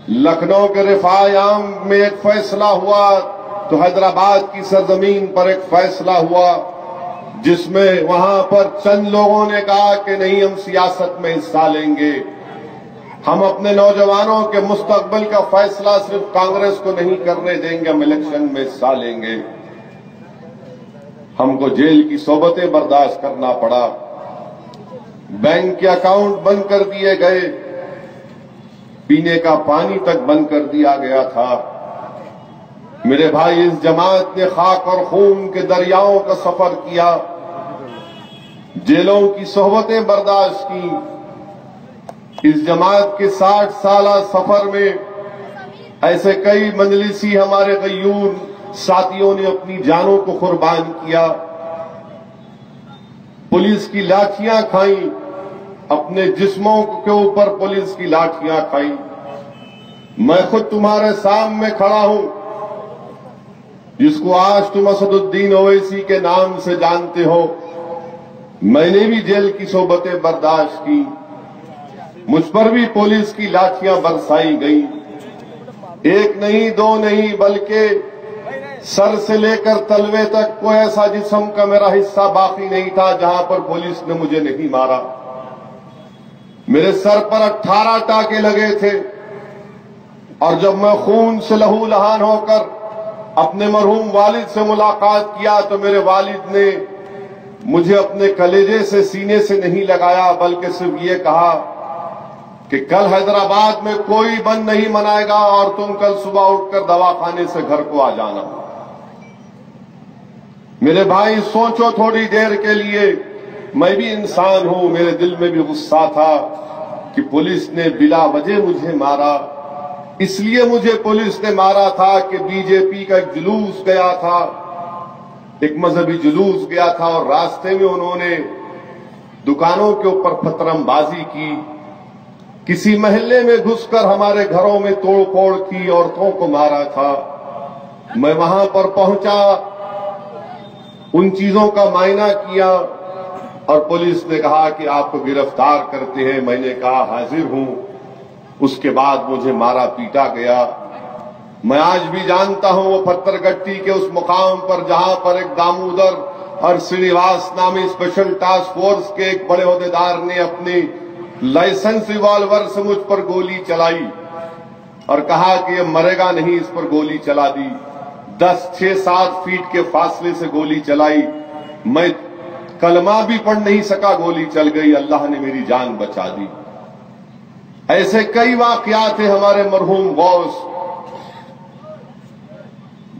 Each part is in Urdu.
لکھنؤ کے رفاع عام میں ایک فیصلہ ہوا تو حیدرآباد کی سرزمین پر ایک فیصلہ ہوا جس میں وہاں پر چند لوگوں نے کہا کہ نہیں، ہم سیاست میں حصہ لیں گے، ہم اپنے نوجوانوں کے مستقبل کا فیصلہ صرف کانگریس کو نہیں کرنے دیں گے، ہم الیکشن میں حصہ لیں گے۔ ہم کو جیل کی صحبتیں برداشت کرنا پڑا، بینک کے اکاؤنٹ بند کر دیے گئے، پینے کا پانی تک بند کر دیا گیا تھا۔ میرے بھائی، اس جماعت نے خاک اور خون کے دریاؤں کا سفر کیا، جیلوں کی صحبتیں برداشت کی۔ اس جماعت کے 60 سالہ سفر میں ایسے کئی مجلسی ہمارے غیور ساتھیوں نے اپنی جانوں کو قربان کیا، پولیس کی لاٹھیاں کھائیں، اپنے جسموں کے اوپر پولیس کی لاٹھیاں کھائیں۔ میں خود تمہارے سامنے کھڑا ہوں، جس کو آج تم اسد الدین اویسی کے نام سے جانتے ہو، میں نے بھی جیل کی صحبتیں برداشت کی، مجھ پر بھی پولیس کی لاٹھیاں برسائی گئیں۔ ایک نہیں، دو نہیں، بلکہ سر سے لے کر تلوے تک کوئی ایسا جسم کا میرا حصہ باقی نہیں تھا جہاں پر پولیس نے مجھے نہیں مارا۔ میرے سر پر 18 ٹانکے لگے تھے، اور جب میں خون سے لہو لہان ہو کر اپنے مرحوم والد سے ملاقات کیا تو میرے والد نے مجھے اپنے کلیجے سے سینے سے نہیں لگایا، بلکہ صرف یہ کہا کہ کل حیدرآباد میں کوئی بند نہیں منائے گا اور تم کل صبح اٹھ کر دواخانے سے گھر کو آ جانا۔ میرے بھائی، سوچو تھوڑی دیر کے لیے، میں بھی انسان ہوں، میرے دل میں بھی غصہ تھا کہ پولیس نے بلا وجہ مجھے مارا۔ اس لیے مجھے پولیس نے مارا تھا کہ بی جے پی کا ایک جلوس گیا تھا، ایک مذہبی جلوس گیا تھا، اور راستے میں انہوں نے دکانوں کے اوپر پتھرم بازی کی، کسی محلے میں گھس کر ہمارے گھروں میں توڑ پھوڑ کی، عورتوں کو مارا تھا۔ میں وہاں پر پہنچا، ان چیزوں کا معائنہ کیا، اور پولیس نے کہا کہ آپ کو گرفتار کرتے ہیں۔ میں نے کہا حاضر ہوں۔ اس کے بعد مجھے مارا پیٹا گیا۔ میں آج بھی جانتا ہوں وہ پتھر گٹی کے اس مقام پر جہاں پر ایک دامودر اور سرینیواس نامی اسپیشل ٹاسک فورس کے ایک بڑے عہدیدار نے اپنی لائسنس ریوالور سے مجھ پر گولی چلائی اور کہا کہ یہ مرے گا نہیں، اس پر گولی چلا دی۔ 6-7 فیٹ کے فاصلے سے گولی چلائی، میں کلمہ بھی پڑھ نہیں سکا، گولی چل گئی، اللہ نے میری جان بچا دی۔ ایسے کئی واقعات ہیں ہمارے مرحوم غوث،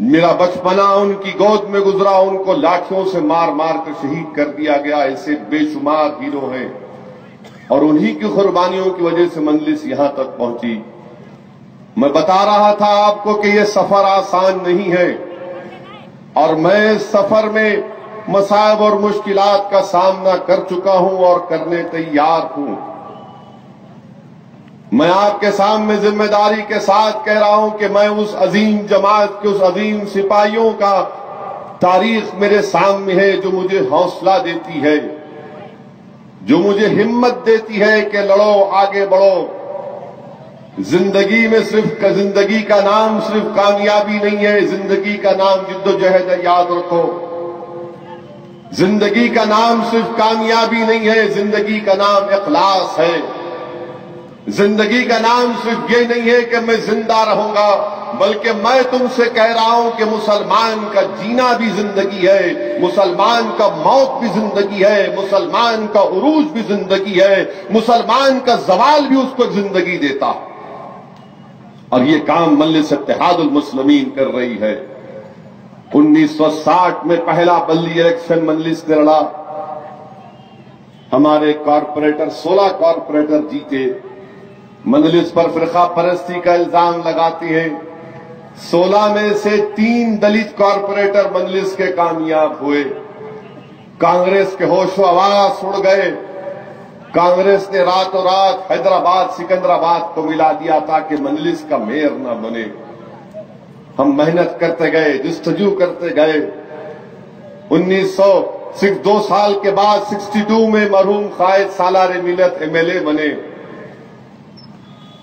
میرا بچپنا ان کی گود میں گزرا، ان کو لاٹھیوں سے مار مار کر شہید کر دیا گیا۔ ایسے بے شمار ہیرو ہیں، اور انہی کی قربانیوں کی وجہ سے مجلس یہاں تک پہنچی۔ میں بتا رہا تھا آپ کو کہ یہ سفر آسان نہیں ہے، اور میں اس سفر میں مصائب اور مشکلات کا سامنا کر چکا ہوں اور کرنے تیار ہوں۔ میں آپ کے سامنے ذمہ داری کے ساتھ کہہ رہا ہوں کہ میں اس عظیم جماعت کے اس عظیم سپاہیوں کا تاریخ میرے سامنے ہے جو مجھے حوصلہ دیتی ہے، جو مجھے ہمت دیتی ہے کہ لڑو، آگے بڑھو۔ زندگی میں زندگی کا نام صرف کامیابی نہیں ہے، زندگی کا نام جد و جہد ہے، یاد رکھو۔ زندگی کا نام صرف کامیابی نہیں ہے، زندگی کا نام اخلاص ہے۔ زندگی کا نام صرف یہ نہیں ہے کہ میں زندہ رہوں گا، بلکہ میں تم سے کہہ رہا ہوں کہ مسلمان کا جینا بھی زندگی ہے، مسلمان کا موت بھی زندگی ہے، مسلمان کا عروج بھی زندگی ہے، مسلمان کا زوال بھی اس کو زندگی دیتا۔ اور یہ کام مجلس اتحاد المسلمین کر رہی ہے۔ 1960 میں پہلا بلدی الیکشن مجلس نے لڑا، ہمارے کارپوریٹر 16 کارپوریٹر جیتے۔ مجلس پر فرقہ پرستی کا الزام لگاتے ہیں، 16 میں سے 3 دلت کارپوریٹر مجلس کے کامیاب ہوئے۔ کانگریس کے ہوش و حواس اڑ گئے۔ کانگریس نے راتوں رات حیدرآباد سکندرآباد کو ملا دیا تاکہ مجلس کا میئر نہ بنے۔ ہم محنت کرتے گئے، جستجو کرتے گئے۔ 2 سال کے بعد 62 میں مرحوم قائد سالار ملت ایم ایل اے بنے۔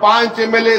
5 MLA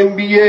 MBA,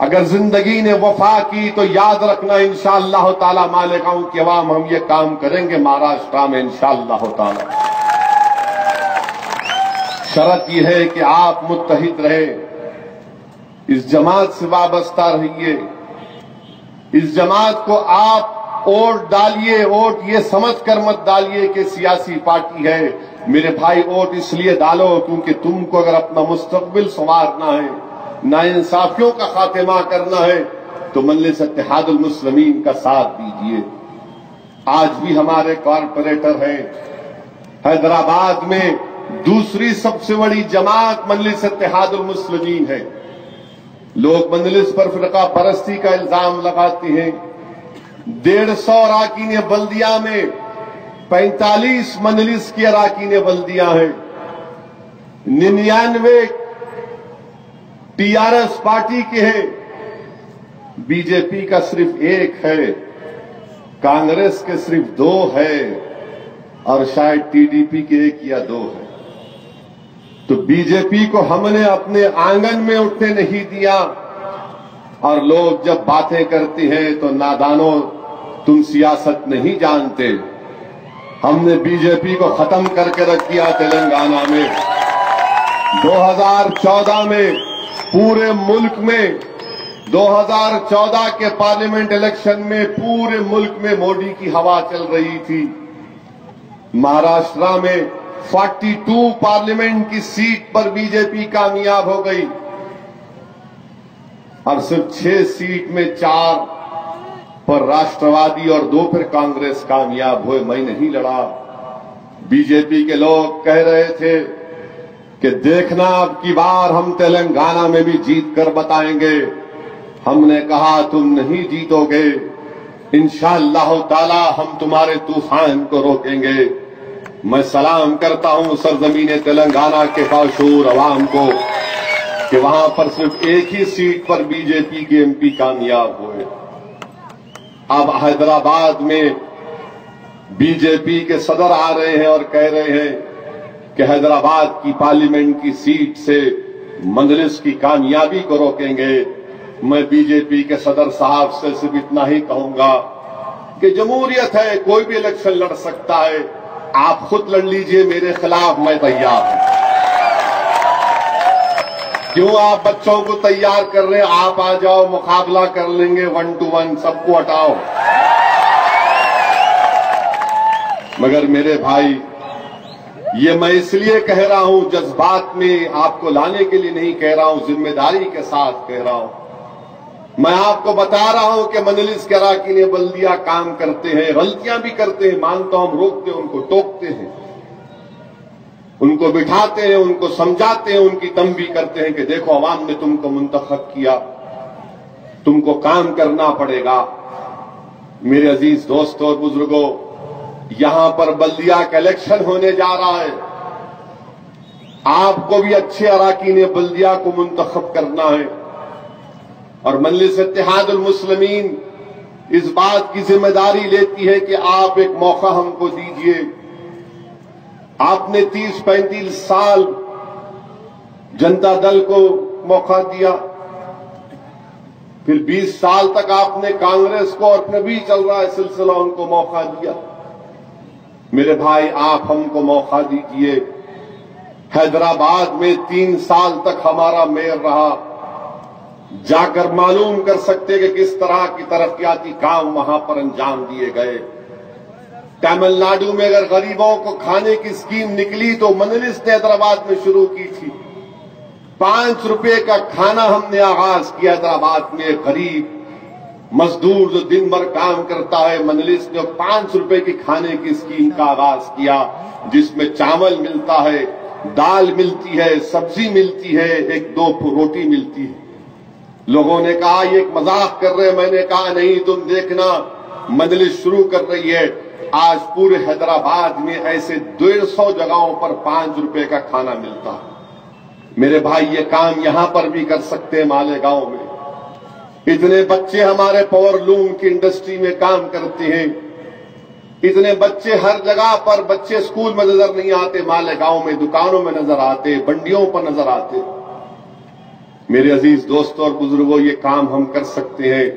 اگر زندگی نے وفا کی تو یاد رکھنا انشاءاللہ تعالی مالیگاؤں کی عوام ہم یہ کام کریں گے مہاراشٹر میں انشاءاللہ تعالی۔ شرط یہ ہے کہ آپ متحد رہے، اس جماعت سے وابستہ رہیے، اس جماعت کو آپ ووٹ ڈالیے، ووٹ یہ سمجھ کر مت ڈالیے کہ سیاسی پارٹی ہے۔ میرے بھائی ووٹ اس لیے ڈالو کیونکہ تم کو اگر اپنا مستقبل سنوارنا ہے، ناانصافیوں کا خاتمہ کرنا ہے تو مجلس اتحاد المسلمین کا ساتھ دیجیے۔ آج بھی ہمارے کارپوریٹر ہیں، حیدرآباد میں دوسری سب سے بڑی جماعت مجلس اتحاد المسلمین ہے۔ لوگ مجلس پر فرقہ پرستی کا الزام لگاتے ہیں۔ 150 اراکین بلدیہ میں 45 مجلس کی اراکین بلدیہ ہیں، 99 ٹی آر ایس پارٹی کے ہیں، بی جے پی کا صرف 1 ہے، کانگریس کے صرف 2 ہے اور شاید ٹی ڈی پی کے 1 یا 2 ہے۔ تو بی جے پی کو ہم نے اپنے آنگن میں اٹھنے نہیں دیا، اور لوگ جب باتیں کرتے ہیں تو نادانوں تم سیاست نہیں جانتے۔ ہم نے بی جے پی کو ختم کر کے رکھ دیا تلنگانہ میں۔ 2014 میں پورے ملک میں 2014 کے پارلیمنٹ الیکشن میں پورے ملک میں مودی کی ہوا چل رہی تھی۔ مہاراشٹر میں 42 پارلیمنٹ کی سیٹ پر بی جے پی کامیاب ہو گئی، اور صرف 6 سیٹ میں 4 پر راشٹروادی اور 2 پر کانگریس کامیاب ہوئے۔ میں نہیں لڑا۔ بی جے پی کے لوگ کہہ رہے تھے کہ دیکھنا اب کی بار ہم تلنگانہ میں بھی جیت کر بتائیں گے۔ ہم نے کہا تم نہیں جیتو گے، انشاءاللہ تعالی ہم تمہارے طوفان کو روکیں گے۔ میں سلام کرتا ہوں سرزمین تلنگانہ کے باشعور عوام کو کہ وہاں پر صرف 1 ہی سیٹ پر بی جے پی کے ایم پی کامیاب ہوئے۔ اب حیدرآباد میں بی جے پی کے صدر آ رہے ہیں اور کہہ رہے ہیں کہ حیدرآباد کی پارلیمنٹ کی سیٹ سے مجلس کی کامیابی کو روکیں گے۔ میں بی جے پی کے صدر صاحب سے صرف اتنا ہی کہوں گا کہ جمہوریت ہے، کوئی بھی الیکشن لڑ سکتا ہے، آپ خود لڑ لیجئے میرے خلاف، میں تیار ہوں۔ کیوں آپ بچوں کو تیار کر رہے ہیں؟ آپ آ جاؤ، مقابلہ کر لیں گے 1 to 1، سب کو ہٹاؤ۔ مگر میرے بھائی، یہ میں اس لیے کہہ رہا ہوں، جذبات میں آپ کو لانے کے لیے نہیں کہہ رہا ہوں، ذمہ داری کے ساتھ کہہ رہا ہوں۔ میں آپ کو بتا رہا ہوں کہ مجلس کے اراکین بلدیہ کام کرتے ہیں، غلطیاں بھی کرتے ہیں، مانتا ہوں، ہم روکتے ہیں، ان کو ٹوکتے ہیں، ان کو بٹھاتے ہیں، ان کو سمجھاتے ہیں، ان کی تنبیہ کرتے ہیں کہ دیکھو عوام نے تم کو منتخب کیا، تم کو کام کرنا پڑے گا۔ میرے عزیز دوستوں اور بزرگوں، یہاں پر بلدیہ کا الیکشن ہونے جا رہا ہے، آپ کو بھی اچھے اراکین بلدیہ کو منتخب کرنا ہے، اور مجلس اتحاد المسلمین اس بات کی ذمہ داری لیتی ہے کہ آپ ایک موقع ہم کو دیجئے۔ آپ نے 30-35 سال جنتا دل کو موقع دیا، پھر 20 سال تک آپ نے کانگریس کو، اور اپنے بھی چل رہا ہے سلسلہ، ان کو موقع دیا۔ میرے بھائی، آپ ہم کو موقع دیجئے۔ حیدرآباد میں 3 سال تک ہمارا میئر رہا، جا کر معلوم کر سکتے کہ کس طرح کی ترقیاتی کام وہاں پر انجام دیے گئے۔ تمل ناڈو میں اگر غریبوں کو کھانے کی اسکیم نکلی تو مجلس نے حیدرآباد میں شروع کی تھی۔ 5 روپے کا کھانا ہم نے آغاز کیا حیدرآباد میں۔ غریب مزدور جو دن بھر کام کرتا ہے، مجلس نے 5 روپے کی کھانے کی اسکیم کا آغاز کیا، جس میں چاول ملتا ہے، دال ملتی ہے، سبزی ملتی ہے، 1-2 روٹی ملتی ہے۔ لوگوں نے کہا یہ ایک مذاق کر رہے ہیں، میں نے کہا نہیں، تم دیکھنا مجلس شروع کر رہی ہے۔ آج پورے حیدرآباد میں ایسے 150 جگہوں پر 5 روپے کا کھانا ملتا ہے۔ میرے بھائی، یہ کام یہاں پر بھی کر سکتے ہیں مالیگاؤں میں۔ اتنے بچے ہمارے پاور لوم کی انڈسٹری میں کام کرتے ہیں، اتنے بچے ہر جگہ پر، بچے اسکول میں نظر نہیں آتے، مالیگاؤں میں دکانوں میں نظر آتے، منڈیوں پر نظر آتے۔ میرے عزیز دوستوں اور بزرگوں، یہ کام ہم کر سکتے ہیں۔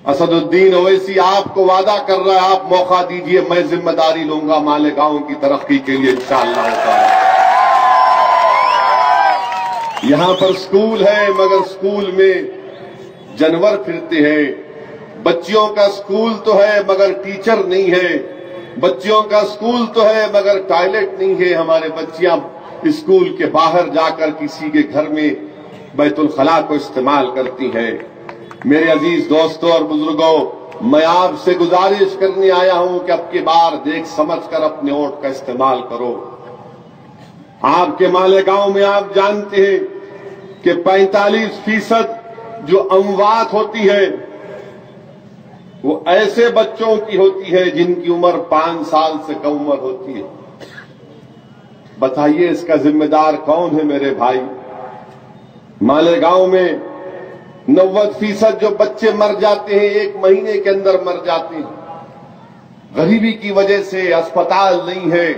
اسد الدین اویسی آپ کو وعدہ کر رہا ہے، آپ موقع دیجئے، میں ذمہ داری لوں گا مالیگاؤں کی ترقی کے لیے انشاءاللہ تعالی۔ یہاں پر سکول ہے مگر سکول میں جانور پھرتے ہیں، بچیوں کا سکول تو ہے مگر ٹیچر نہیں ہے، بچیوں کا سکول تو ہے مگر ٹوائلٹ نہیں ہے، ہمارے بچیاں اسکول کے باہر جا کر کسی کے گھر میں بیت الخلا کو استعمال کرتی ہیں۔ میرے عزیز دوستوں اور بزرگوں، میں آپ سے گزارش کرنے آیا ہوں کہ اب کی بار دیکھ سمجھ کر اپنے ووٹ کا استعمال کرو۔ آپ کے مالیگاؤں میں آپ جانتے ہیں کہ 45% جو اموات ہوتی ہے وہ ایسے بچوں کی ہوتی ہے جن کی عمر 5 سال سے کم عمر ہوتی ہے۔ بتائیے اس کا ذمہ دار کون ہے میرے بھائی؟ مالیگاؤں میں 90% جو بچے مر جاتے ہیں 1 مہینے کے اندر مر جاتے ہیں، غریبی کی وجہ سے، اسپتال نہیں ہے۔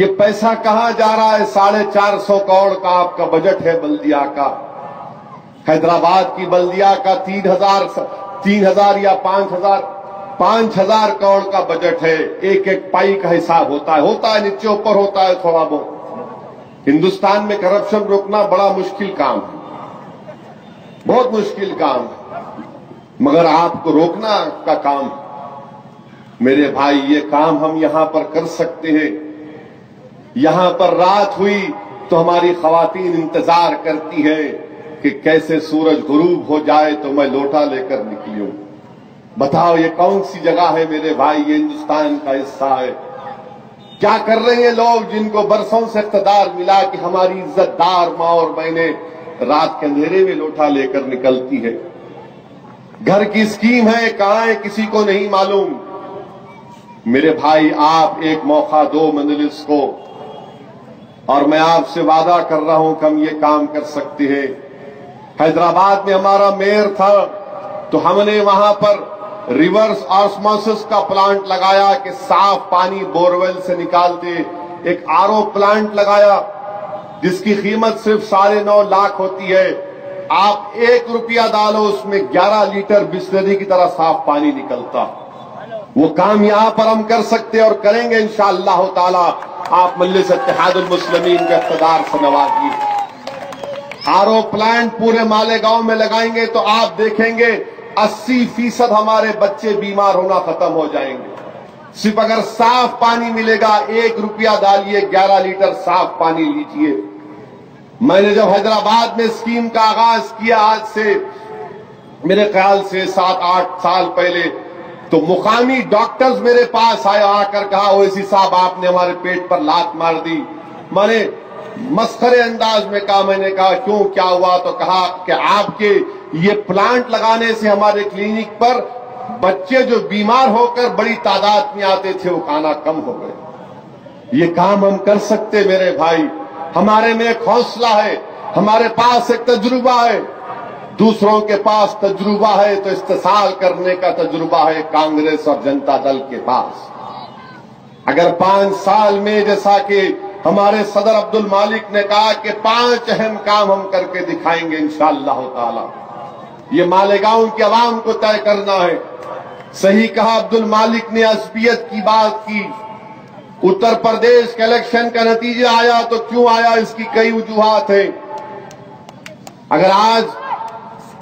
یہ پیسہ کہاں جا رہا ہے؟ 450 کروڑ کا آپ کا بجٹ ہے بلدیہ کا، حیدرآباد کی بلدیہ کا 3000 یا 5000 کروڑ کا بجٹ ہے۔ ایک ایک پائی کا حساب ہوتا ہے نیچے اوپر ہوتا ہے تھوڑا بہت۔ ہندوستان میں کرپشن روکنا بڑا مشکل کام ہے، بہت مشکل کام ہے، مگر آپ کو روکنا کا کام ہے۔ میرے بھائی، یہ کام ہم یہاں پر کر سکتے ہیں۔ یہاں پر رات ہوئی تو ہماری خواتین انتظار کرتی ہیں کہ کیسے سورج غروب ہو جائے تو میں لوٹا لے کر نکلوں۔ بتاؤ یہ کون سی جگہ ہے میرے بھائی؟ یہ ہندوستان کا حصہ ہے۔ کیا کر رہے ہیں لوگ جن کو برسوں سے اقتدار ملا کہ ہماری عزت دار ماں اور بہنیں رات کے اندھیرے میں لوٹا لے کر نکلتی ہے؟ گھر کی اسکیم ہے، کہاں ہے کسی کو نہیں معلوم۔ میرے بھائی، آپ ایک موقع دو مجلس کو، اور میں آپ سے وعدہ کر رہا ہوں کہ ہم یہ کام کر سکتے ہیں۔ حیدرآباد میں ہمارا میئر تھا تو ہم نے وہاں پر ریورس آسموسس کا پلانٹ لگایا کہ صاف پانی بورویل سے نکالتے، ایک RO پلانٹ لگایا جس کی قیمت صرف 9.5 لاکھ ہوتی ہے۔ آپ 1 روپیہ ڈالو، اس میں 11 لیٹر بسلری کی طرح صاف پانی نکلتا۔ وہ کام یہاں پر ہم کر سکتے اور کریں گے انشاءاللہ تعالی۔ آپ مجلس اتحاد المسلمین کے اقتدار سے نوازیے۔ RO پلانٹ پورے مالیگاؤں میں لگائیں گے تو آپ دیکھیں گے 80% ہمارے بچے بیمار ہونا ختم ہو جائیں گے۔ صرف اگر صاف پانی ملے گا، 1 روپیہ ڈالیے، 11 لیٹر صاف پانی لیجئے۔ میں نے جب حیدرآباد میں اسکیم کا آغاز کیا، آج سے میرے خیال سے 7-8 سال پہلے، تو مقامی ڈاکٹرز میرے پاس آئے، آ کر کہا اویسی صاحب آپ نے ہمارے پیٹ پر لات مار دی۔ میں نے مسخرے انداز میں کہا، میں نے کہا کیوں، کیا ہوا؟ تو کہا کہ آپ کے یہ پلانٹ لگانے سے ہمارے کلینک پر بچے جو بیمار ہو کر بڑی تعداد میں آتے تھے وہ آنا کم ہو گئے۔ یہ کام ہم کر سکتے میرے بھائی۔ ہمارے میں ایک حوصلہ ہے، ہمارے پاس ایک تجربہ ہے۔ دوسروں کے پاس تجربہ ہے تو استحصال کرنے کا تجربہ ہے کانگریس اور جنتا دل کے پاس۔ اگر 5 سال میں، جیسا کہ ہمارے صدر عبد المالک نے کہا کہ 5 اہم کام ہم کر کے دکھائیں گے انشاءاللہ تعالی۔ یہ مالیگاؤں کی عوام کو طے کرنا ہے۔ صحیح کہا عبد المالک نے، عصبیت کی بات کی۔ اتر پردیش کے الیکشن کا نتیجہ آیا تو کیوں آیا، اس کی کئی وجوہات ہیں۔ اگر آج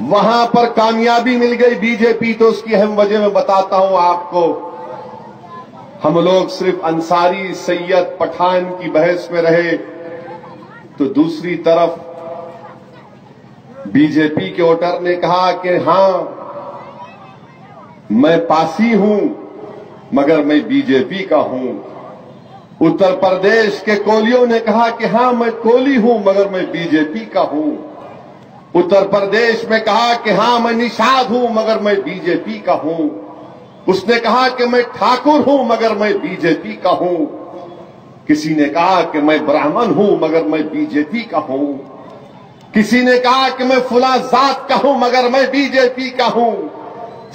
وہاں پر کامیابی مل گئی بی جے پی تو اس کی اہم وجہ میں بتاتا ہوں آپ کو۔ ہم لوگ صرف انصاری سید پٹھان کی بحث میں رہے تو دوسری طرف بی جے پی کے ووٹر نے کہا کہ ہاں میں پاسی ہوں مگر میں بی جے پی کا ہوں۔ اتر پردیش کے کولیوں نے کہا کہ ہاں میں کولی ہوں مگر میں بی جے پی کا ہوں۔ اتر پردیش میں کہا کہ ہاں میں نشاد ہوں مگر میں بی جے پی کا ہوں۔ اس نے کہا کہ میں ٹھاکر ہوں مگر میں بی جے پی کا ہوں۔ کسی نے کہا کہ میں برہمن ہوں مگر میں بی جے پی کا ہوں۔ کسی نے کہا کہ میں فلاں ذات کا ہوں مگر میں بی جے پی کا ہوں۔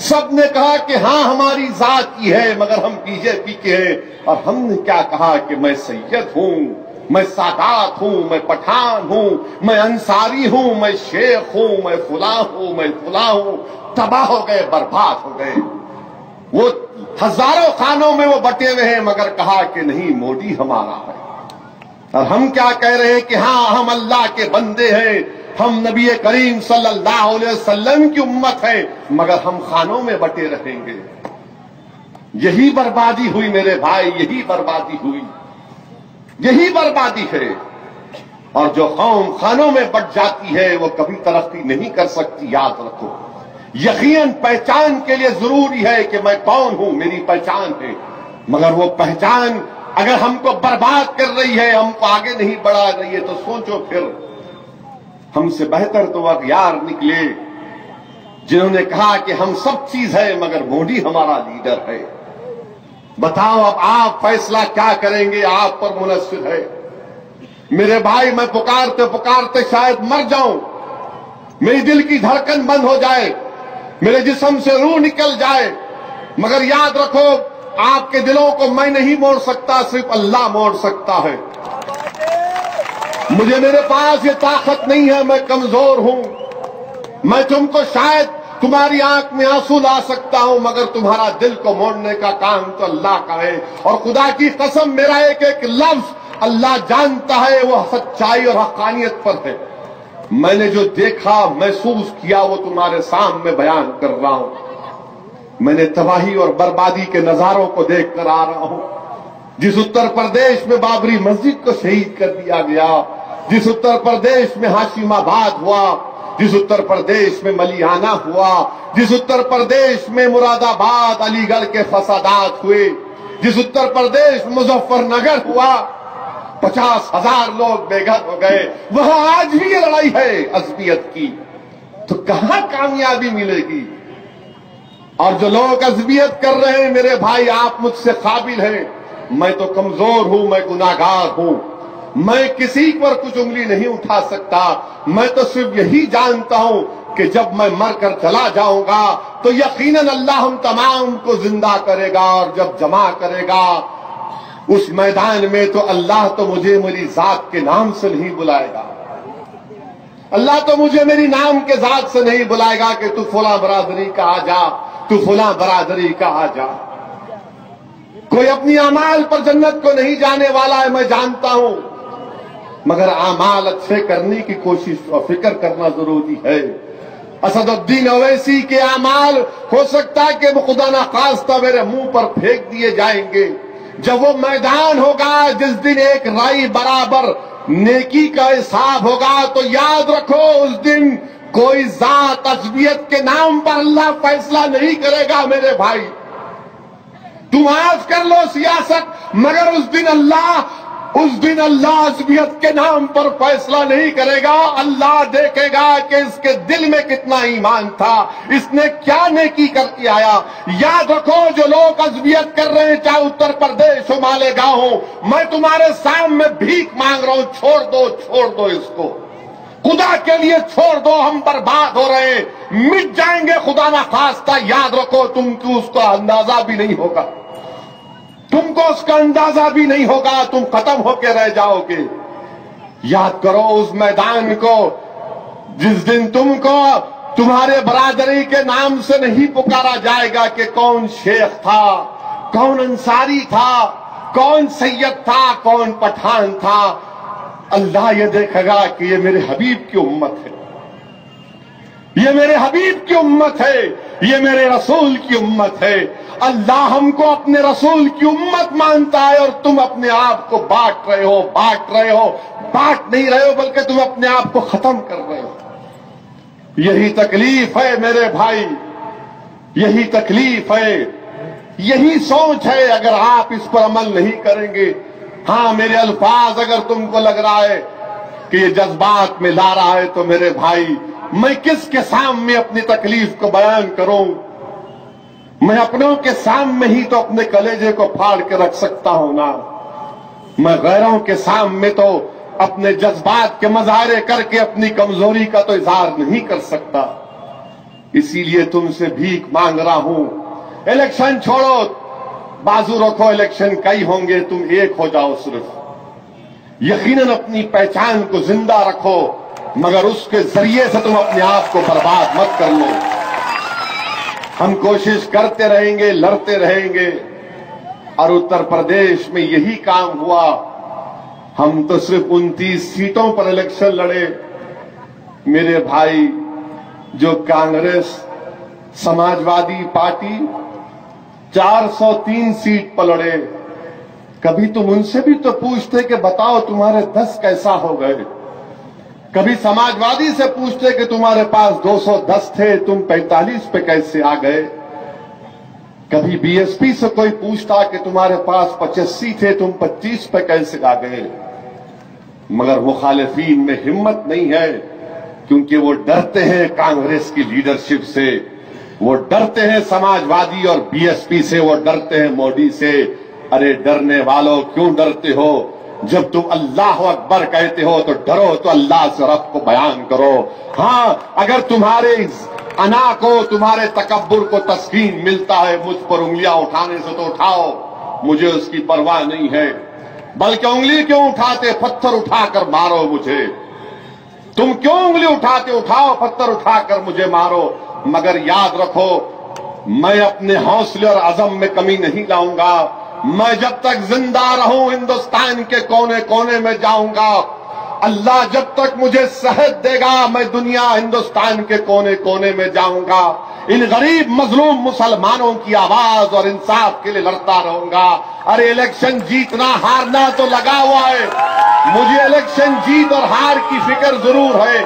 سب نے کہا کہ ہاں ہماری ذات کی ہے مگر ہم بی جے پی کے ہیں، اور ہم نے کیا کہا کہ میں سید ہوں میں سادات ہوں، میں پٹھان ہوں، میں انصاری ہوں، میں شیخ ہوں، میں فلاں ہوں، میں فلاں ہوں، تباہ ہو گئے، برباد ہو گئے۔ وہ ہزاروں خانوں میں وہ بٹے ہوئے ہیں، مگر کہا کہ نہیں، مودی ہمارا ہے۔ اور ہم کیا کہہ رہے ہیں کہ ہاں ہم اللہ کے بندے ہیں، ہم نبی کریم صلی اللہ علیہ وسلم کی امت ہے، مگر ہم خانوں میں بٹے رہیں گے۔ یہی بربادی ہوئی میرے بھائی، یہی بربادی ہوئی، یہی بربادی ہے۔ اور جو قوم خانوں میں بٹ جاتی ہے وہ کبھی ترقی نہیں کر سکتی، یاد رکھو۔ یقیناً پہچان کے لیے ضروری ہے کہ میں کون ہوں، میری پہچان ہے، مگر وہ پہچان اگر ہم کو برباد کر رہی ہے، ہم کو آگے نہیں بڑھا رہی ہے، تو سوچو پھر ہم سے بہتر تو اغیار نکلے جنہوں نے کہا کہ ہم سب چیز ہے مگر مودی ہمارا لیڈر ہے۔ بتاؤ اب آپ فیصلہ کیا کریں گے، آپ پر منحصر ہے۔ میرے بھائی، میں پکارتے پکارتے شاید مر جاؤں، میری دل کی دھڑکن بند ہو جائے، میرے جسم سے روح نکل جائے، مگر یاد رکھو آپ کے دلوں کو میں نہیں موڑ سکتا، صرف اللہ موڑ سکتا ہے۔ مجھے میرے پاس یہ طاقت نہیں ہے، میں کمزور ہوں۔ میں تم کو شاید تمہاری آنکھ میں آنسو لا سکتا ہوں، مگر تمہارا دل کو موڑنے کا کام تو اللہ کا ہے۔ اور خدا کی قسم، میرا ایک ایک لفظ اللہ جانتا ہے، وہ سچائی اور حقانیت پر ہے۔ میں نے جو دیکھا، محسوس کیا، وہ تمہارے سامنے بیان کر رہا ہوں۔ میں نے تباہی اور بربادی کے نظاروں کو دیکھ کر آ رہا ہوں۔ جس اتر پردیش میں بابری مسجد کو شہید کر دیا گیا، جس اتر پردیش میں ہاشم آباد ہوا، جس اتر پردیش میں ملیانہ ہوا، جس اتر پردیش میں مراد آباد، علی گڑھ کے فسادات ہوئے، جس اتر پردیش مظفر نگر ہوا، 50,000 لوگ بے گھر ہو گئے، وہاں آج بھی یہ لڑائی ہے عصبیت کی، تو کہاں کامیابی ملے گی؟ اور جو لوگ عصبیت کر رہے ہیں میرے بھائی، آپ مجھ سے قابل ہیں، میں تو کمزور ہوں، میں گناہگار ہوں، میں کسی پر کچھ انگلی نہیں اٹھا سکتا۔ میں تو صرف یہی جانتا ہوں کہ جب میں مر کر چلا جاؤں گا تو یقیناً اللہ ہم تمام کو زندہ کرے گا، اور جب جمع کرے گا اس میدان میں تو اللہ تو مجھے میری ذات کے نام سے نہیں بلائے گا، اللہ تو مجھے میری نام کے ذات سے نہیں بلائے گا کہ تو فلاں برادری کا آ جا، تو فلاں برادری کا آ جا۔ کوئی اپنی اعمال پر جنت کو نہیں جانے والا ہے، میں جانتا ہوں، مگر اعمال اچھے کرنے کی کوشش اور فکر کرنا ضروری ہے۔ اسد الدین اویسی کے اعمال ہو سکتا ہے کہ خدا نخواستہ میرے منہ پر پھینک دیے جائیں گے۔ جب وہ میدان ہوگا جس دن ایک رائی برابر نیکی کا حساب ہوگا، تو یاد رکھو اس دن کوئی ذات عصبیت کے نام پر اللہ فیصلہ نہیں کرے گا میرے بھائی۔ تم معاف کر لو سیاست، مگر اس دن اللہ عصبیت کے نام پر فیصلہ نہیں کرے گا۔ اللہ دیکھے گا کہ اس کے دل میں کتنا ایمان تھا، اس نے کیا نیکی کر کے آیا۔ یاد رکھو جو لوگ عصبیت کر رہے ہیں، چاہے اتر پردیش ہو، مالیگاؤں ہو، میں تمہارے سامنے بھیک مانگ رہا ہوں، چھوڑ دو اس کو، خدا کے لیے چھوڑ دو، ہم برباد ہو رہے ہیں، مٹ جائیں گے خدا نخواستہ۔ یاد رکھو تم کو اس کا اندازہ بھی نہیں ہوگا، تم کو اس کا اندازہ بھی نہیں ہوگا، تم ختم ہو کے رہ جاؤ گے۔ یاد کرو اس میدان کو جس دن تم کو تمہارے برادری کے نام سے نہیں پکارا جائے گا کہ کون شیخ تھا، کون انصاری تھا، کون سید تھا، کون پٹھان تھا۔ اللہ یہ دیکھے گا کہ یہ میرے حبیب کی امت ہے، یہ میرے حبیب کی امت ہے، یہ میرے رسول کی امت ہے۔ اللہ ہم کو اپنے رسول کی امت مانتا ہے، اور تم اپنے آپ کو بانٹ رہے ہو، بانٹ نہیں رہے ہو، بلکہ تم اپنے آپ کو ختم کر رہے ہو۔ یہی تکلیف ہے میرے بھائی، یہی تکلیف ہے، یہی سوچ ہے۔ اگر آپ اس پر عمل نہیں کریں گے، ہاں میرے الفاظ اگر تم کو لگ رہا ہے کہ یہ جذبات میں لا رہا ہے، تو میرے بھائی میں کس کے سامنے اپنی تکلیف کو بیان کروں؟ میں اپنوں کے سامنے ہی تو اپنے کلیجے کو پھاڑ کے رکھ سکتا ہوں نا، میں غیروں کے سامنے تو اپنے جذبات کے مظاہرے کر کے اپنی کمزوری کا تو اظہار نہیں کر سکتا۔ اسی لیے تم سے بھیک مانگ رہا ہوں، الیکشن چھوڑو، بازو رکھو، الیکشن کئی ہوں گے، تم ایک ہو جاؤ، صرف یقیناً اپنی پہچان کو زندہ رکھو، مگر اس کے ذریعے سے تم اپنے آپ کو برباد مت کر لو۔ ہم کوشش کرتے رہیں گے، لڑتے رہیں گے، اور اتر پردیش میں یہی کام ہوا۔ ہم تو صرف 29 سیٹوں پر الیکشن لڑے۔ میرے بھائی جو کانگریس، سماجوادی پارٹی 403 سیٹ پر لڑے، کبھی تم ان سے بھی تو پوچھتے کہ بتاؤ تمہارے 10 کیسا ہو گئے؟ کبھی سماجوادی سے پوچھتے کہ تمہارے پاس 210 تھے، تم 45 پہ کیسے آ گئے؟ کبھی بی ایس پی سے کوئی پوچھتا کہ تمہارے پاس 85 تھے، تم 25 پہ کیسے آ گئے؟ مگر مخالفین میں ہمت نہیں ہے، کیونکہ وہ ڈرتے ہیں کانگریس کی لیڈرشپ سے، وہ ڈرتے ہیں سماجوادی اور بی ایس پی سے، وہ ڈرتے ہیں مودی سے۔ ارے ڈرنے والوں کیوں ڈرتے ہو؟ جب تم اللہ اکبر کہتے ہو تو ڈرو تو اللہ سے رب کو بیان کرو۔ ہاں، اگر تمہارے انا کو، تمہارے تکبر کو تسکین ملتا ہے مجھ پر انگلیاں اٹھانے سے تو اٹھاؤ، مجھے اس کی پرواہ نہیں ہے۔ بلکہ انگلی کیوں اٹھاتے، پتھر اٹھا کر مارو مجھے۔ تم کیوں انگلی اٹھاتے، اٹھاؤ پتھر اٹھا کر مجھے مارو، مگر یاد رکھو میں اپنے حوصلے اور عزم میں کمی نہیں لاؤں گا۔ میں جب تک زندہ رہوں ہندوستان کے کونے کونے میں جاؤں گا۔ اللہ جب تک مجھے صحت دے گا میں دنیا ہندوستان کے کونے کونے میں جاؤں گا، ان غریب مظلوم مسلمانوں کی آواز اور انصاف کے لیے لڑتا رہوں گا۔ ارے الیکشن جیتنا ہارنا تو لگا ہوا ہے، مجھے الیکشن جیت اور ہار کی فکر ضرور ہے۔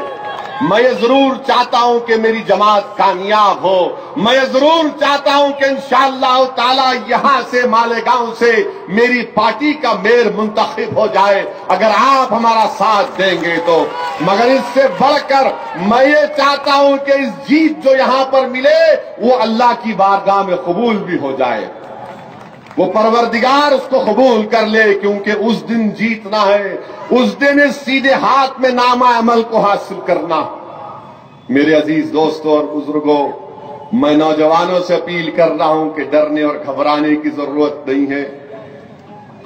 میں یہ ضرور چاہتا ہوں کہ میری جماعت کامیاب ہو، میں یہ ضرور چاہتا ہوں کہ انشاءاللہ تعالی یہاں سے مالیگاؤں سے میری پارٹی کا میئر منتخب ہو جائے، اگر آپ ہمارا ساتھ دیں گے تو۔ مگر اس سے بڑھ کر میں یہ چاہتا ہوں کہ اس جیت جو یہاں پر ملے وہ اللہ کی بارگاہ میں قبول بھی ہو جائے، وہ پروردگار اس کو قبول کر لے، کیونکہ اس دن جیتنا ہے، اس دن اس سیدھے ہاتھ میں نامہ عمل کو حاصل کرنا۔ میرے عزیز دوستوں اور بزرگوں، میں نوجوانوں سے اپیل کر رہا ہوں کہ ڈرنے اور گھبرانے کی ضرورت نہیں ہے۔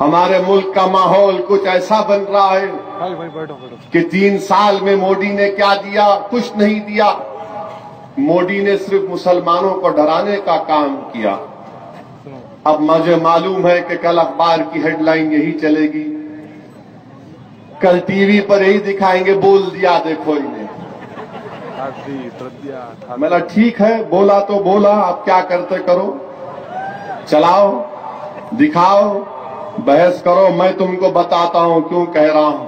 ہمارے ملک کا ماحول کچھ ایسا بن رہا ہے کہ 3 سال میں مودی نے کیا دیا؟ کچھ نہیں دیا۔ مودی نے صرف مسلمانوں کو ڈرانے کا کام کیا۔ اب مجھے معلوم ہے کہ کل اخبار کی ہیڈ لائن یہی چلے گی، کل ٹی وی پر یہی دکھائیں گے، بول دیا دیکھو انہیں۔ میں نے ٹھیک ہے، بولا تو بولا، آپ کیا کرتے کرو، چلاؤ، دکھاؤ، بحث کرو، میں تم کو بتاتا ہوں کیوں کہہ رہا ہوں۔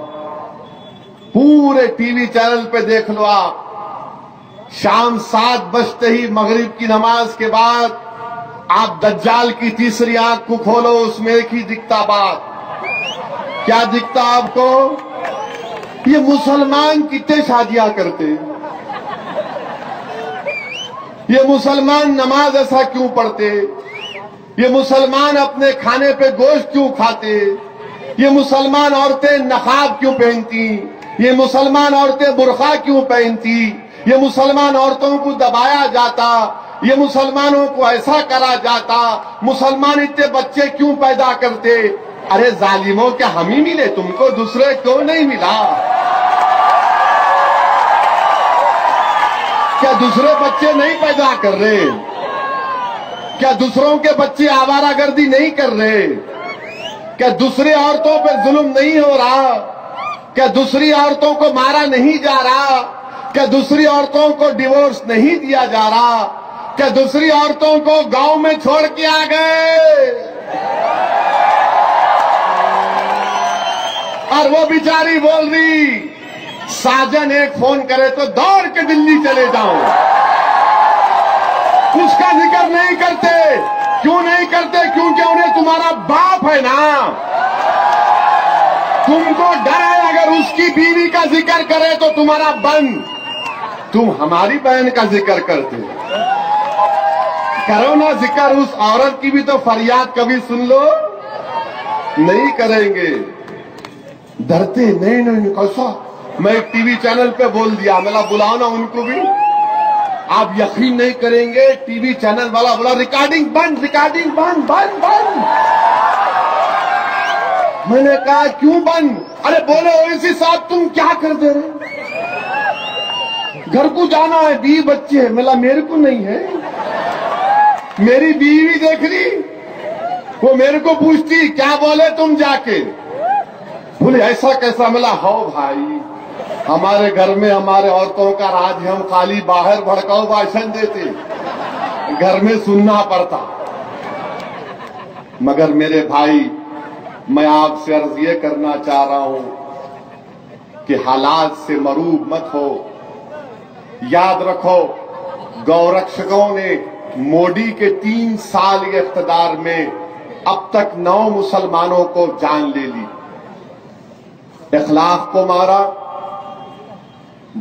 پورے ٹی وی چینل پہ دیکھ لو آپ، شام 7 بجتے ہی مغرب کی نماز کے بعد آپ دجال کی تیسری آنکھ کو کھولو، اس میں ایک ہی دکھتا بات۔ کیا دکھتا آپ کو؟ یہ مسلمان کتنے شادیاں کرتے، یہ مسلمان نماز ایسا کیوں پڑھتے، یہ مسلمان اپنے کھانے پہ گوشت کیوں کھاتے، یہ مسلمان عورتیں نقاب کیوں پہنتی، یہ مسلمان عورتیں برقع کیوں پہنتی، یہ مسلمان عورتوں کو دبایا جاتا، یہ مسلمانوں کو ایسا کرا جاتا، مسلمان اتنے بچے کیوں پیدا کرتے؟ ارے ظالموں، کیا ہم ہی ملے تم کو، دوسرے کیوں نہیں ملا؟ کیا دوسرے بچے نہیں پیدا کر رہے؟ کیا دوسروں کے بچے آوارہ گردی نہیں کر رہے؟ کیا دوسری عورتوں پہ ظلم نہیں ہو رہا؟ کیا دوسری عورتوں کو مارا نہیں جا رہا؟ کیا دوسری عورتوں کو ڈیورس نہیں دیا جا رہا؟ کیا دوسری عورتوں کو گاؤں میں چھوڑ کے آ گئے؟ اور وہ بیچاری بول رہی، ساجن ایک فون کرے تو دوڑ کے دلی چلے جاؤں۔ اس کا ذکر نہیں کرتے، کیوں نہیں کرتے؟ کیونکہ انہیں تمہارا باپ ہے نا، تم کو ڈر ہے اگر اس کی بیوی کا ذکر کرے تو تمہارا بند۔ تم ہماری بہن کا ذکر کرتے، کرو نا ذکر اس عورت کی بھی تو فریاد کبھی سن لو۔ نہیں کریں گے، ڈرتے نہیں کیسا؟ میں ایک ٹی وی چینل پہ بول دیا، میں بلاؤ نا ان کو بھی۔ آپ یقین نہیں کریں گے، ٹی وی چینل والا بولا ریکارڈنگ بند، ریکارڈنگ بند بند بند۔ میں نے کہا کیوں بند؟ ارے بولے اویسی صاحب تم کیا کر دے رہے؟ گھر کو جانا ہے، 20 بچے ہیں۔ ملا میرے کو نہیں ہے، میری بیوی دیکھ رہی، وہ میرے کو پوچھتی کیا بولے تم جا کے؟ بولے ایسا کیسا؟ ملا ہو بھائی، ہمارے گھر میں ہمارے عورتوں کا راج ہے، ہم خالی باہر بھڑکاؤ بھاشن دیتے، گھر میں سننا پڑتا۔ مگر میرے بھائی، میں آپ سے عرض یہ کرنا چاہ رہا ہوں کہ حالات سے مروب مت ہو۔ یاد رکھو، گورکشکوں نے مودی کے 3 سال کے اقتدار میں اب تک 9 مسلمانوں کو جان لے لی، اخلاق کو مارا۔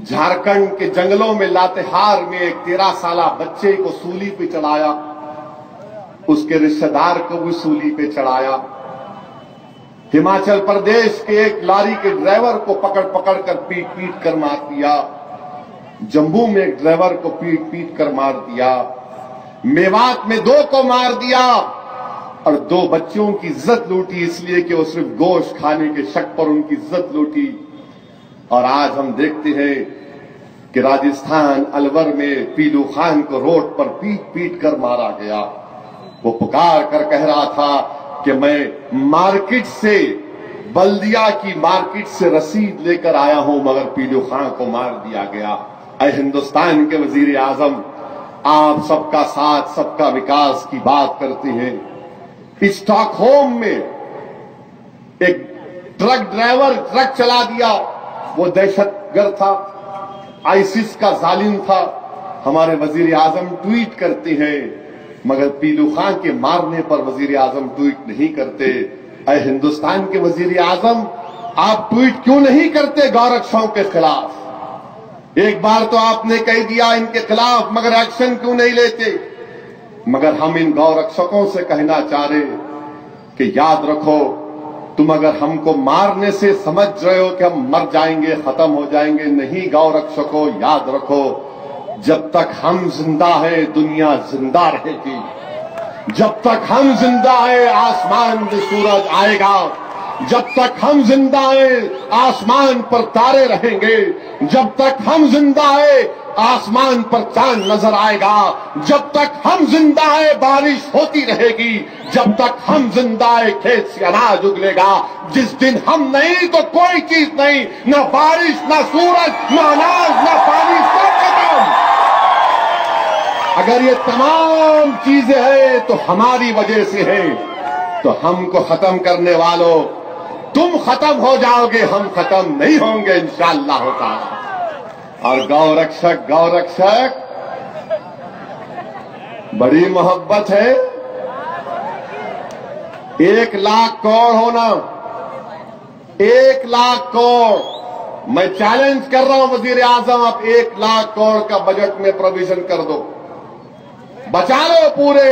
جھارکھنڈ کے جنگلوں میں لاتہار میں ایک 13 سالہ بچے کو سولی پہ چڑھایا، اس کے رشتہ دار کو بھی سولی پہ چڑھایا۔ ہماچل پردیش کے ایک لاری کے ڈرائیور کو پکڑ کر پیٹ کر مار دیا۔ جموں میں ایک ڈرائیور کو پیٹ کر مار دیا۔ میوات میں 2 کو مار دیا اور 2 بچوں کی عزت لوٹی، اس لیے کہ وہ صرف گوشت کھانے کے شک پر ان کی عزت لوٹی۔ اور آج ہم دیکھتے ہیں کہ راجستھان الور میں پیلو خان کو روڈ پر پیٹ کر مارا گیا۔ وہ پکار کر کہہ رہا تھا کہ میں مارکیٹ سے، بلدیہ کی مارکیٹ سے رسید لے کر آیا ہوں، مگر پیلو خان کو مار دیا گیا۔ اے ہندوستان کے وزیر اعظم، آپ سب کا ساتھ، سب کا وکاس کی بات کرتے ہیں۔ اسٹاک ہوم میں ایک ٹرک ڈرائیور ٹرک چلا دیا، وہ دہشت گرد تھا، آئیسس کا ظالم تھا۔ ہمارے وزیر اعظم ٹویٹ کرتے ہیں، مگر پیلو خان کے مارنے پر وزیر اعظم ٹویٹ نہیں کرتے۔ اے ہندوستان کے وزیر اعظم، آپ ٹویٹ کیوں نہیں کرتے گورکشوں کے خلاف؟ ایک بار تو آپ نے کہہ دیا ان کے خلاف، مگر ایکشن کیوں نہیں لیتے؟ مگر ہم ان گورکشکوں سے کہنا چاہ رہے کہ یاد رکھو، تم اگر ہم کو مارنے سے سمجھ رہے ہو کہ ہم مر جائیں گے، ختم ہو جائیں گے، نہیں گورکشکوں، یاد رکھو، جب تک ہم زندہ ہیں دنیا زندہ رہے گی، جب تک ہم زندہ ہیں آسمان میں سورج آئے گا، جب تک ہم زندہ ہیں آسمان پر تارے رہیں گے، جب تک ہم زندہ ہیں آسمان پر چاند نظر آئے گا، جب تک ہم زندہ ہیں بارش ہوتی رہے گی، جب تک ہم زندہ ہیں کھیت سے اناج اگلے گا۔ جس دن ہم نہیں تو کوئی چیز نہیں، نہ بارش، نہ سورج، نہ اناج، نہ پانی، سب ختم۔ اگر یہ تمام چیزیں ہیں تو ہماری وجہ سے ہیں، تو ہم کو ختم کرنے والوں، تم ختم ہو جاؤ گے، ہم ختم نہیں ہوں گے انشاءاللہ تعالی۔ اور گورکشک بڑی محبت ہے۔ 1 لاکھ کروڑ ہونا، 1 لاکھ کروڑ، میں چیلنج کر رہا ہوں وزیر اعظم، آپ 1 لاکھ کروڑ کا بجٹ میں پروویژن کر دو، بچا لو پورے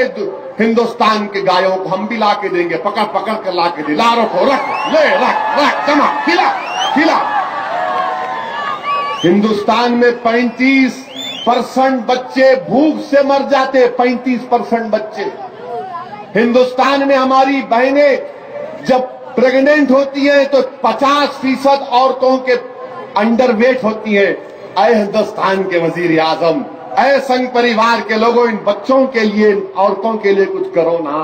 ہندوستان کے گایوں کو، ہم بھی لا کے دیں گے، پکڑ کر لا کے دیں، لا رکھو، رکھ لے، رکھ جمع، کھلا۔ ہندوستان میں 35% بچے بھوک سے مر جاتے، 35% بچے۔ ہندوستان میں ہماری بہنیں جب پریگننٹ ہوتی ہیں تو 50% عورتوں کے انڈر ویٹ ہوتی ہیں۔ اے ہندوستان کے وزیر اعظم، اے سنگ پریوار کے لوگوں، ان بچوں کے لیے، ان عورتوں کے لیے کچھ کرو نا۔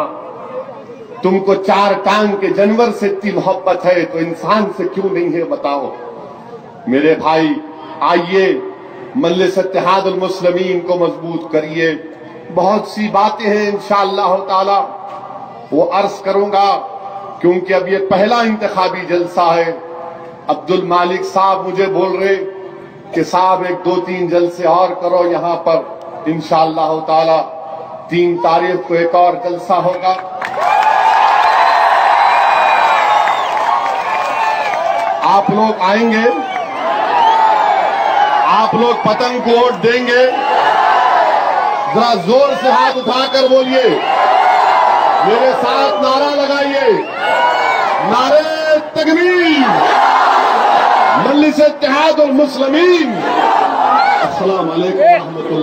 تم کو 4 ٹانگ کے جانور سے اتنی محبت ہے تو انسان سے کیوں نہیں ہے بتاؤ؟ میرے بھائی، آئیے مجلس اتحاد المسلمین کو مضبوط کریے۔ بہت سی باتیں ہیں انشاءاللہ تعالی، وہ عرض کروں گا کیونکہ اب یہ پہلا انتخابی جلسہ ہے۔ عبد المالک صاحب مجھے بول رہے کہ صاحب 1-2-3 جلسے اور کرو یہاں پر، انشاءاللہ تعالی 3 تاریخ کو ایک اور جلسہ ہوگا۔ آپ لوگ آئیں گے، آپ لوگ پتنگ کو ووٹ دیں گے؟ ذرا زور سے ہاتھ اٹھا کر بولیے، میرے ساتھ نعرہ لگائیے، نعرہ تکبیر، مجلس اتحاد المسلمین۔ السلام علیکم ورحمۃ اللہ۔